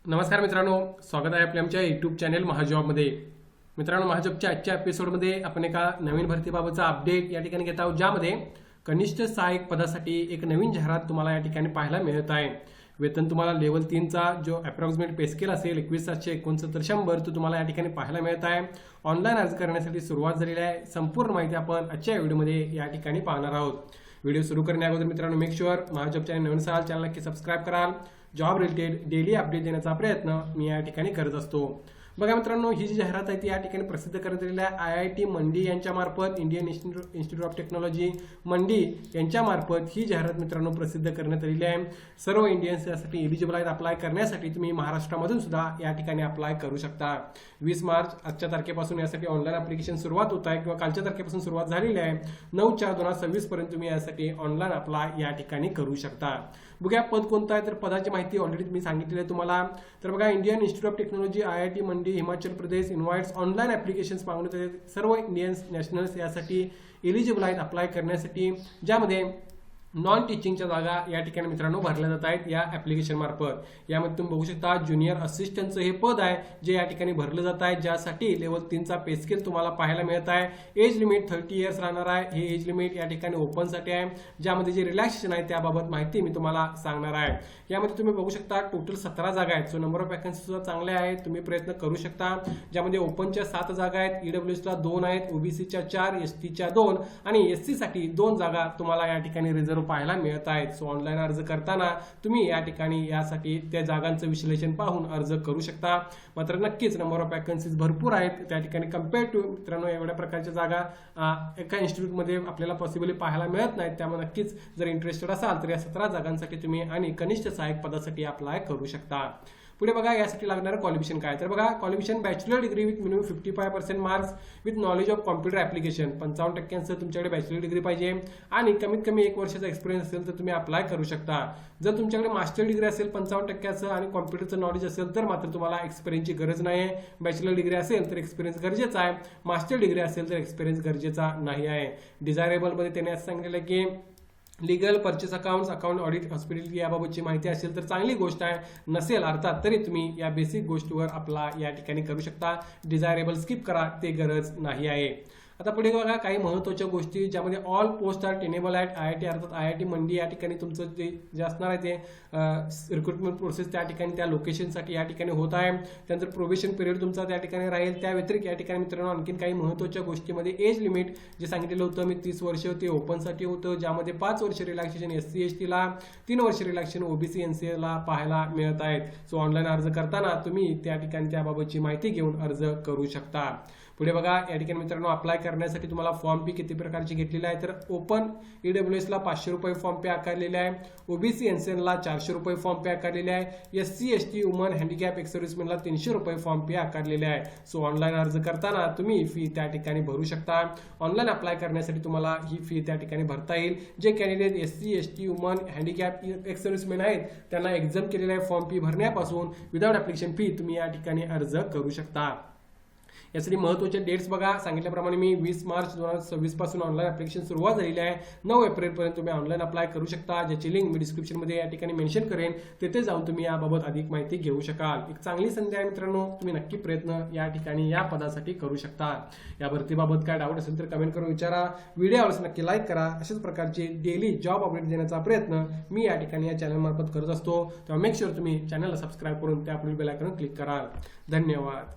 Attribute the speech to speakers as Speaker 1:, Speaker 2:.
Speaker 1: नमस्कार मित्रांनो, स्वागत आहे आपल्या आमच्या यूट्यूब चॅनल महाजॉबमध्ये। मित्रांनो, महाजॉबच्या आजच्या एपिसोडमध्ये आपण एका नवीन भरतीबाबतचा अपडेट या ठिकाणी घेत आहोत, ज्यामध्ये कनिष्ठ सहाय्यक पदासाठी एक नवीन जाहिरात तुम्हाला या ठिकाणी पाहायला मिळत आहे। वेतन तुम्हाला लेवल 3 चा जो अप्रॉक्सिमेट पे स्केल असेल 21,769 तो तुम्हाला या ठिकाणी पाहायला मिळत आहे। ऑनलाईन अर्ज करण्यासाठी सुरुवात झालेली आहे। संपूर्ण माहिती आपण आजच्या व्हिडिओमध्ये या ठिकाणी पाहणार आहोत। व्हिडिओ सुरू करण्याअगोदर मित्रांनो, मेक शुअर महाजॉब चॅनल नवीन असाल चॅनल नक्की सबस्क्राईब कराल। जॉब रिलेटेड डेली अपडेट देण्याचा प्रयत्न मी या ठिकाणी करत असतो। बघा मित्रांनो, ही जी जाहिरात आहे ती या ठिकाणी प्रसिद्ध करण्यात आलेली आहे IIT मंडी यांच्या मार्फत, इंडियन इन्स्टिट्यूट ऑफ टेक्नॉलॉजी मंडी यांच्या मार्फत ही जाहिरात मित्रांनो प्रसिद्ध करण्यात आलेली आहे। सर्व इंडियन्स यासाठी एलिजिबल आहेत। अप्लाय करण्यासाठी तुम्ही महाराष्ट्रामधून सुद्धा या ठिकाणी अप्लाय करू शकता। 20 मार्च आजच्या तारखेपासून यासाठी ऑनलाईन ऍप्लिकेशन सुरुवात होत आहे किंवा कालच्या तारखेपासून सुरुवात झालेली आहे। 9/4/2026 पर्यंत तुम्ही यासाठी ऑनलाईन अप्लाय या ठिकाणी करू शकता। बघा पद कोणतं आहे, तर पदाची माहिती ऑलरेडी मी सांगितलेली आहे तुम्हाला। तर बघा, Indian institute of technology IIT Mandi Himachal Pradesh invites online applications मागवण्यात येते। सर्व इंडियन्स नॅशनल्स यासाठी एलिजिबल आहेत अप्लाय करण्यासाठी, ज्यामध्ये नॉन टीचिंगच्या जागा या ठिकाणी मित्रांनो भरल्या जात आहेत या ऍप्लिकेशन मार्फत। यामध्ये तुम्ही बघू शकता ज्युनियर असिस्टंटचं हे पद आहे जे या ठिकाणी भरलं जात आहे, ज्यासाठी लेवल 3 चा पे स्केल तुम्हाला पाहायला मिळत आहे। एज लिमिट 30 इयर्स राहणार आहे। हे एज लिमिट या ठिकाणी ओपन साठी आहे, ज्यामध्ये जे रिलॅक्सेशन आहे त्याबाबत माहिती मी तुम्हाला सांगणार आहे। यामध्ये तुम्ही बघू शकता टोटल 17 जागा आहेत। सो नंबर ऑफ वॅकन्सी सुद्धा चांगले आहेत, तुम्ही प्रयत्न करू शकता। ज्यामध्ये ओपनच्या 7 जागा आहेत, EWS ला 2 आहेत, OBCच्या 4, STच्या 2 आणि SC साठी 2 जागा तुम्हाला या ठिकाणी रिझर्व्ह पाहायला मिळत आहेत। सो ऑनलाईन अर्ज करताना तुम्ही या ठिकाणी यासाठी त्या जागांचं विश्लेषण पाहून अर्ज करू शकता। मात्र नक्कीच नंबर ऑफ वॅकन्सीज भरपूर आहेत त्या ठिकाणी कम्पेअर टू मित्रांनो एवढ्या प्रकारच्या जागा एका इन्स्टिट्यूटमध्ये आपल्याला पॉसिबली पाहायला मिळत नाहीत। त्यामुळे नक्कीच जर इंटरेस्टेड असाल तर या 17 जागांसाठी तुम्ही आणि कनिष्ठ सहाय्यक पदासाठी अप्लाय करू शकता। पुढे बघा, यासाठी लागणारं क्वालिफिकेशन काय, तर बघा qualification bachelor degree with minimum 55% marks with knowledge of computer application. 55% तुमच्याकडे बॅचलर डिग्री पाहिजे आणि कमीत कमी 1 वर्षाचा एक्सपिरियन्स असेल तर तुम्ही अप्लाय करू शकता। जर तुमच्याकडे मास्टर डिग्री असेल 55% आणि कॉम्प्युटरचं नॉलेज असेल तर मात्र तुम्हाला एक्सपिरियन्सची गरज नाही आहे। बॅचलर डिग्री असेल तर एक्सपिरियन्स गरजेचा आहे, मास्टर डिग्री असेल तर एक्सपिरियन्स गरजेचा नाही आहे। डिझायरेबल मध्ये त्याने असं सांगितलं की legal, purchase accounts, account audit, hospitality याबाबतची माहिती असेल तर चांगली गोष्ट आहे, नसेल अर्थात तरी तुम्ही या बेसिक गोष्टीवर अप्लाय या ठिकाणी करू शकता। डिझायरेबल स्किप करा, ते गरज नाही आहे। आता पुढे बघा काही महत्त्वाच्या गोष्टी, ज्यामध्ये all post are tenable at IIT अर्थात IIT मंडी या ठिकाणी तुमचं जे असणार आहे ते रिक्रुटमेंट प्रोसेस त्या ठिकाणी त्या लोकेशनसाठी या ठिकाणी होत आहे। त्यानंतर प्रोबेशन पिरियड तुमचा त्या ठिकाणी राहील। त्या व्यतिरिक्त या ठिकाणी मित्रांनो आणखीन काही महत्त्वाच्या गोष्टीमध्ये एज लिमिट जे सांगितलेलं होतं मी 30 वर्ष ते ओपनसाठी होतं, ज्यामध्ये 5 वर्ष रिलॅक्सेशन SC ST ला, 3 वर्ष रिलॅक्सेशन OBC NCA ला पाहायला मिळत आहेत। सो ऑनलाईन अर्ज करताना तुम्ही त्या ठिकाणी त्याबाबतची माहिती घेऊन अर्ज करू शकता। पुढे बघा, या ठिकाणी मित्रांनो अप्लाय करण्यासाठी तुम्हाला फॉर्म फी किती प्रकारची घेतलेली आहे, तर ओपन EWS ला 500 रुपये फॉर्म पे आकारलेले आहे, OBC NCN ला 400 रुपये फॉर्म पे आकारलेले आहे, SC ST woman handicap ex सर्व्हिसमॅनला 300 रुपये फॉर्म पे आकारलेले आहे। सो ऑनलाईन अर्ज करताना तुम्ही फी त्या ठिकाणी भरू शकता। ऑनलाईन अप्लाय करण्यासाठी तुम्हाला ही फी त्या ठिकाणी भरता येईल। जे candidate SC ST woman handicap ex serviceman आहेत त्यांना एक्झाम केलेला आहे फॉर्म फी भरण्यापासून विदाउट ऍप्लिकेशन फी तुम्ही या ठिकाणी अर्ज करू शकता। यासाठी महत्त्वाचे डेट्स बघा, सांगितल्याप्रमाणे मी 20 मार्च 2026 पासून ऑनलाईन ऍप्लिकेशन सुरुवात झालेली आहे। 9 एप्रिल पर्यंत तुम्ही ऑनलाईन अप्लाय करू शकता, ज्याची लिंक मी डिस्क्रिप्शनमध्ये या ठिकाणी मेन्शन करेन, तिथे जाऊन तुम्ही याबाबत अधिक माहिती घेऊ शकाल। एक चांगली संधी आहे मित्रांनो, तुम्ही नक्की प्रयत्न या ठिकाणी या पदासाठी करू शकता। या भरतीबाबत काय डाऊट असेल तर कमेंट करून विचारा। व्हिडिओ आवडल्यास नक्की लाईक करा। अशाच प्रकारचे डेली जॉब अपडेट देण्याचा प्रयत्न मी या ठिकाणी या चॅनल मार्फत करत असतो, तेव्हा मेक शुअर तुम्ही चॅनलला सबस्क्राईब करून त्या पुढील बेल आयकॉन क्लिक कराल। धन्यवाद।